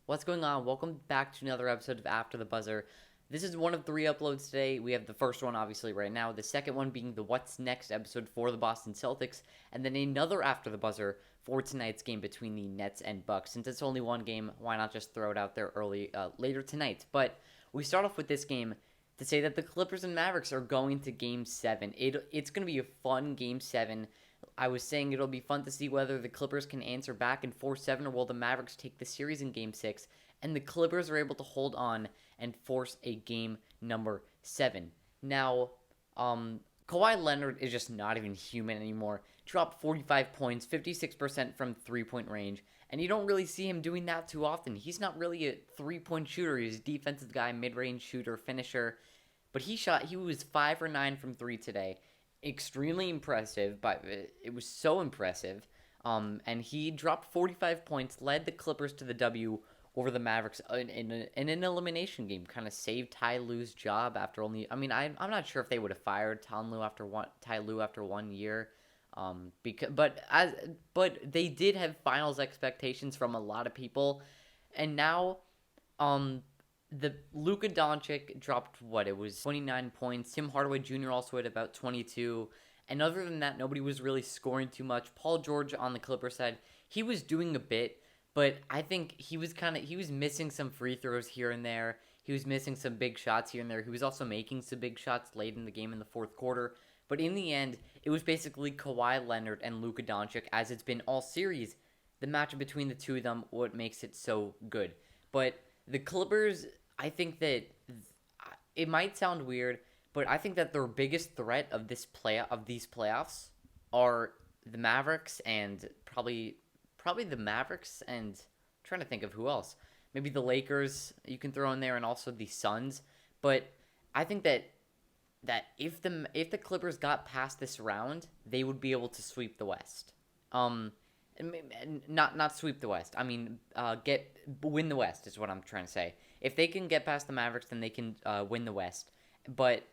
What's going on? Welcome back to another episode of After the Buzzer. This is one of 3 uploads today. We have the first one, obviously, right now. The second one being the What's Next episode for the Boston Celtics. And then another After the Buzzer for tonight's game between the Nets and Bucks. Since it's only one game, why not just throw it out there later tonight? But we start off with this game to say that the Clippers and Mavericks are going to Game 7. It's going to be a fun Game 7. I was saying it'll be fun to see whether the Clippers can answer back in 4-7 or will the Mavericks take the series in Game 6. And the Clippers are able to hold on and force a game number 7. Now, Kawhi Leonard is just not even human anymore. Dropped 45 points, 56% from three-point range, and you don't really see him doing that too often. He's not really a three-point shooter. He's a defensive guy, mid-range shooter, finisher. But he was 5 for 9 from 3 today. Extremely impressive, but it was so impressive. And he dropped 45 points, led the Clippers to the W over the Mavericks in an elimination game. Kind of saved Ty Lue's job after only. I mean, I'm not sure if they would have fired Ty Lue after 1 year. But they did have finals expectations from a lot of people, and now, the Luka Doncic dropped it was 29 points. Tim Hardaway Jr. also had about 22. And other than that, nobody was really scoring too much. Paul George on the Clippers side, he was doing a bit, but I think he was missing some free throws here and there. He was missing some big shots here and there. He was also making some big shots late in the game in the fourth quarter. But in the end, it was basically Kawhi Leonard and Luka Doncic, as it's been all series. The matchup between the two of them, what makes it so good. But the Clippers, I think that it might sound weird, but I think that their biggest threat of these playoffs are the Mavericks and probably the Mavericks and I'm trying to think of who else. Maybe the Lakers you can throw in there, and also the Suns. But I think that if the Clippers got past this round, they would be able to sweep the West. Not sweep the West. I mean, win the West is what I'm trying to say. If they can get past the Mavericks, then they can win the West. But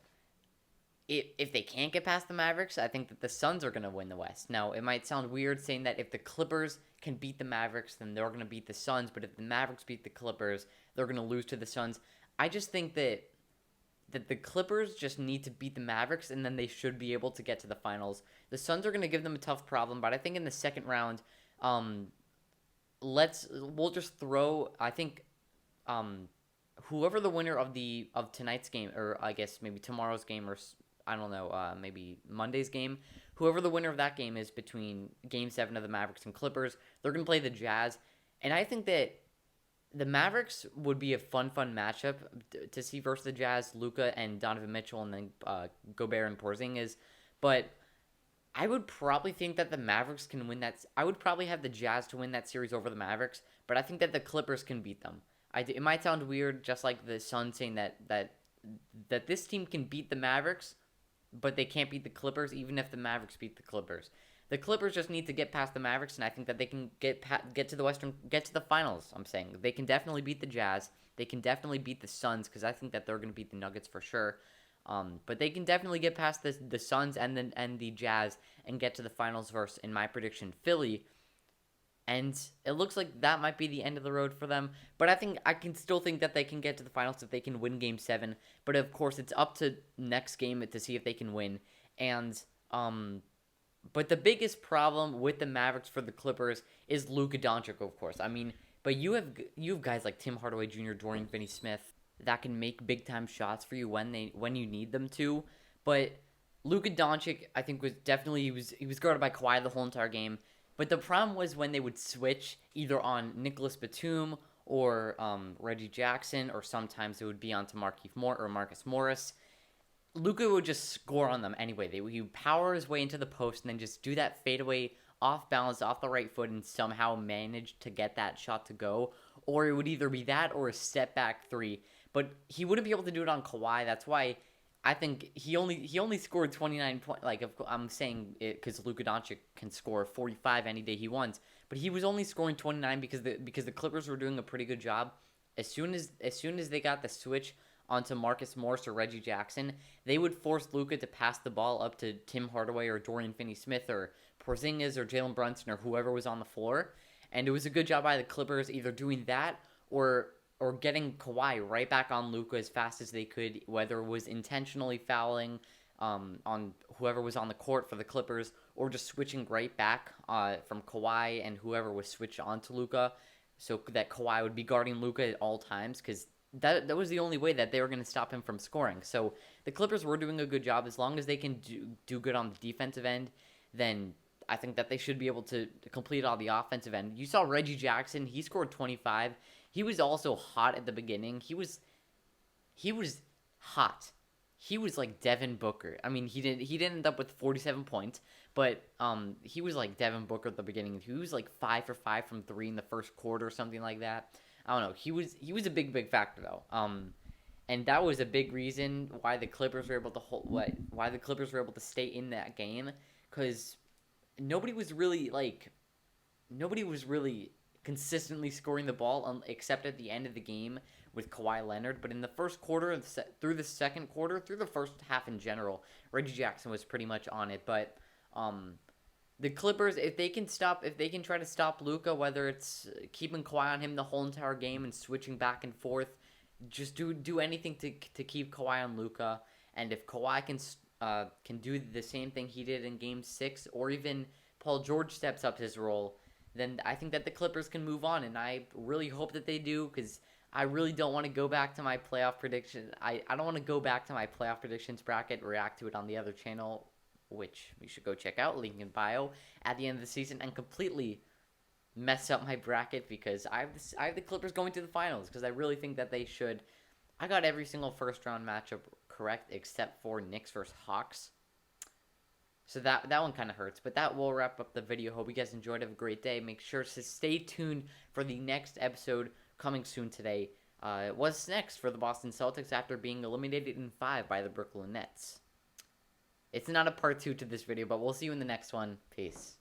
if they can't get past the Mavericks, I think that the Suns are going to win the West. Now, it might sound weird saying that if the Clippers can beat the Mavericks, then they're going to beat the Suns. But if the Mavericks beat the Clippers, they're going to lose to the Suns. I just think that the Clippers just need to beat the Mavericks, and then they should be able to get to the finals. The Suns are going to give them a tough problem, but I think in the second round, we'll just throw. I think, whoever the winner of tonight's game, or I guess maybe tomorrow's game, or I don't know, maybe Monday's game, whoever the winner of that game is between Game 7 of the Mavericks and Clippers, they're going to play the Jazz, and I think that the Mavericks would be a fun matchup to see versus the Jazz, Luka and Donovan Mitchell, and then Gobert and Porzingis. But I would probably think that the Mavericks can win that. I would probably have the Jazz to win that series over the Mavericks, but I think that the Clippers can beat them. It might sound weird, just like the Suns saying that this team can beat the Mavericks, but they can't beat the Clippers, even if the Mavericks beat the Clippers. The Clippers just need to get past the Mavericks, and I think that they can get to the finals. I'm saying they can definitely beat the Jazz. They can definitely beat the Suns, because I think that they're going to beat the Nuggets for sure. But they can definitely get past the Suns and the Jazz and get to the finals versus, in my prediction, Philly. And it looks like that might be the end of the road for them. But I can still think that they can get to the finals if they can win Game 7. But of course, it's up to next game to see if they can win. And but the biggest problem with the Mavericks for the Clippers is Luka Doncic, of course. I mean, but you have guys like Tim Hardaway Jr., Dorian Finney-Smith that can make big time shots for you when you need them to. But Luka Doncic, I think, was definitely he was guarded by Kawhi the whole entire game. But the problem was when they would switch either on Nicholas Batum or Reggie Jackson, or sometimes it would be onto Marcus Morris. Luka would just score on them anyway. He would power his way into the post and then just do that fadeaway off balance, off the right foot, and somehow manage to get that shot to go. Or it would either be that or a step back three. But he wouldn't be able to do it on Kawhi. That's why I think he only scored 29 points. Like, I'm saying it because Luka Doncic can score 45 any day he wants. But he was only scoring 29 because the Clippers were doing a pretty good job. As soon as they got the switch onto Marcus Morris or Reggie Jackson, they would force Luka to pass the ball up to Tim Hardaway or Dorian Finney-Smith or Porzingis or Jalen Brunson or whoever was on the floor. And it was a good job by the Clippers either doing that or getting Kawhi right back on Luka as fast as they could, whether it was intentionally fouling on whoever was on the court for the Clippers, or just switching right back from Kawhi and whoever was switched onto Luka, so that Kawhi would be guarding Luka at all times, because that was the only way that they were going to stop him from scoring. So the Clippers were doing a good job. As long as they can do good on the defensive end, then I think that they should be able to complete all the offensive end. You saw Reggie Jackson; he scored 25. He was also hot at the beginning. He was hot. He was like Devin Booker. I mean, he didn't end up with 47 points, but he was like Devin Booker at the beginning. He was like 5 for 5 from 3 in the first quarter or something like that. I don't know. He was a big factor though. And that was a big reason why the Clippers were able to why the Clippers were able to stay in that game, because nobody was really consistently scoring the ball except at the end of the game with Kawhi Leonard. But in the first quarter, through the second quarter, through the first half in general, Reggie Jackson was pretty much on it. But the Clippers, if they can try to stop Luka, whether it's keeping Kawhi on him the whole entire game and switching back and forth, just do anything to keep Kawhi on Luka. And if Kawhi can do the same thing he did in Game 6, or even Paul George steps up his role, then I think that the Clippers can move on, and I really hope that they do, because I really don't want to go back to my playoff prediction. I don't want to go back to my playoff predictions bracket, react to it on the other channel, which you should go check out, link in bio, at the end of the season, and completely mess up my bracket, because I have the Clippers going to the finals, because I really think that they should. I got every single first round matchup correct except for Knicks versus Hawks. So that one kind of hurts, but that will wrap up the video. Hope you guys enjoyed. Have a great day. Make sure to stay tuned for the next episode coming soon today. What's next for the Boston Celtics after being eliminated in 5 by the Brooklyn Nets? It's not a part 2 to this video, but we'll see you in the next one. Peace.